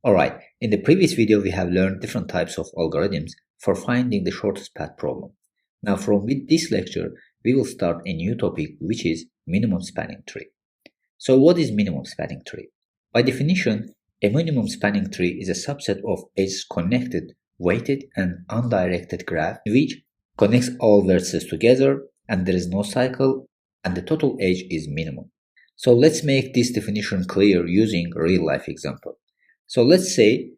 Alright, in the previous video we have learned different types of algorithms for finding the shortest path problem. Now with this lecture we will start a new topic, which is minimum spanning tree. So what is minimum spanning tree? By definition, a minimum spanning tree is a subset of edges connected, weighted and undirected graph which connects all vertices together and there is no cycle and the total edge is minimum. So let's make this definition clear using a real-life example. So let's say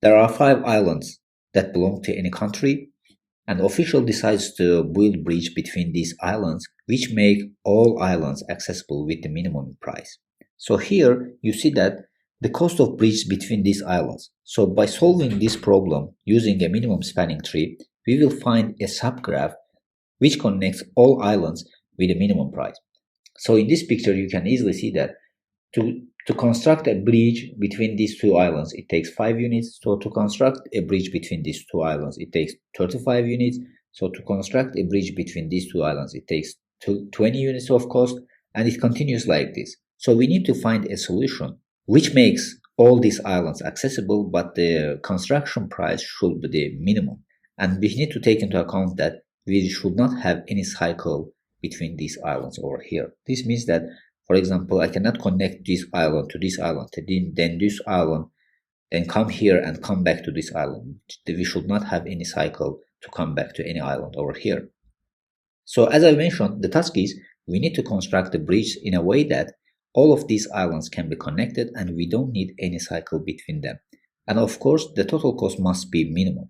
there are 5 islands that belong to any country and the official decides to build bridge between these islands which make all islands accessible with the minimum price. So here you see that the cost of bridge between these islands. So by solving this problem using a minimum spanning tree, we will find a subgraph which connects all islands with a minimum price. So in this picture you can easily see that to construct a bridge between these two islands, it takes 5 units. So to construct a bridge between these two islands, it takes 35 units. So to construct a bridge between these two islands, it takes 20 units of cost, and it continues like this. So we need to find a solution which makes all these islands accessible, but the construction price should be the minimum. And we need to take into account that we should not have any cycle between these islands over here. This means that, for example, I cannot connect this island to this island, then this island, then come here and come back to this island. We should not have any cycle to come back to any island over here. So as I mentioned, the task is we need to construct the bridge in a way that all of these islands can be connected and we don't need any cycle between them. And of course, the total cost must be minimum.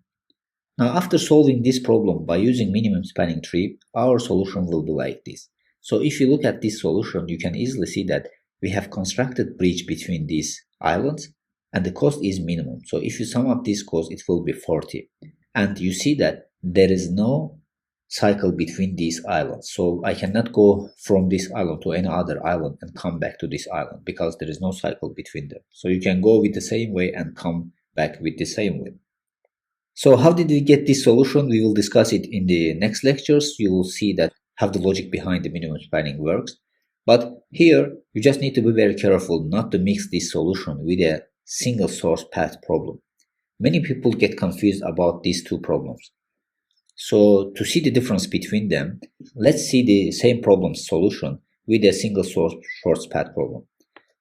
Now, after solving this problem by using minimum spanning tree, our solution will be like this. So if you look at this solution, you can easily see that we have constructed bridge between these islands and the cost is minimum. So if you sum up this cost, it will be 40. And you see that there is no cycle between these islands. So I cannot go from this island to any other island and come back to this island because there is no cycle between them. So you can go with the same way and come back with the same way. So how did we get this solution? We will discuss it in the next lectures. You will see that how the logic behind the minimum spanning works. But here you just need to be very careful not to mix this solution with a single source path problem. Many people get confused about these two problems. So to see the difference between them, let's see the same problem solution with a single source short path problem.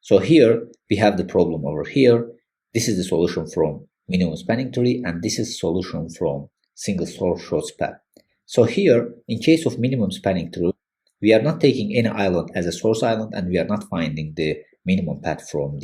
So here we have the problem over here. This is the solution from minimum spanning tree and this is solution from single source short path. So here, in case of minimum spanning tree, we are not taking any island as a source island and we are not finding the minimum path from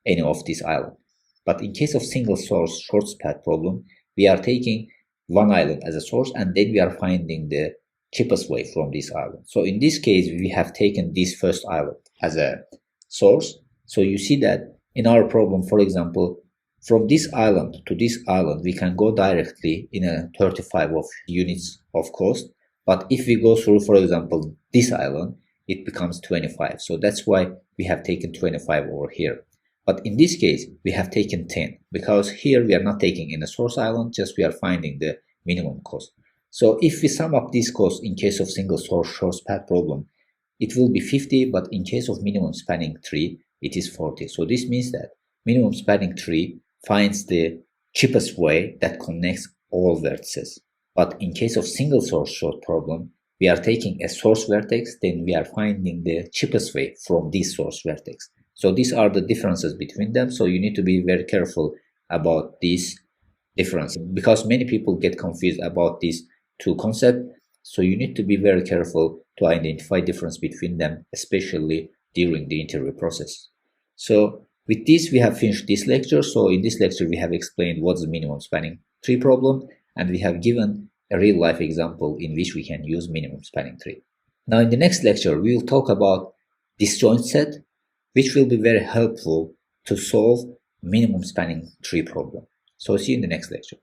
any of this island. But in case of single source short path problem, we are taking one island as a source and then we are finding the cheapest way from this island. So in this case, we have taken this first island as a source. So you see that in our problem, for example, from this island to this island, we can go directly in a 35 of units of cost. But if we go through, for example, this island, it becomes 25. So that's why we have taken 25 over here. But in this case, we have taken 10 because here we are not taking in a source island, just we are finding the minimum cost. So if we sum up this cost in case of single source short path problem, it will be 50, but in case of minimum spanning tree, it is 40. So this means that minimum spanning tree finds the cheapest way that connects all vertices. But in case of single source short problem, we are taking a source vertex, then we are finding the cheapest way from this source vertex. So these are the differences between them. So you need to be very careful about this difference because many people get confused about these two concepts. So you need to be very careful to identify difference between them, especially during the interview process. So with this, we have finished this lecture. So in this lecture, we have explained what's the minimum spanning tree problem, and we have given a real-life example in which we can use minimum spanning tree. Now, in the next lecture, we will talk about disjoint set, which will be very helpful to solve minimum spanning tree problem. So see you in the next lecture.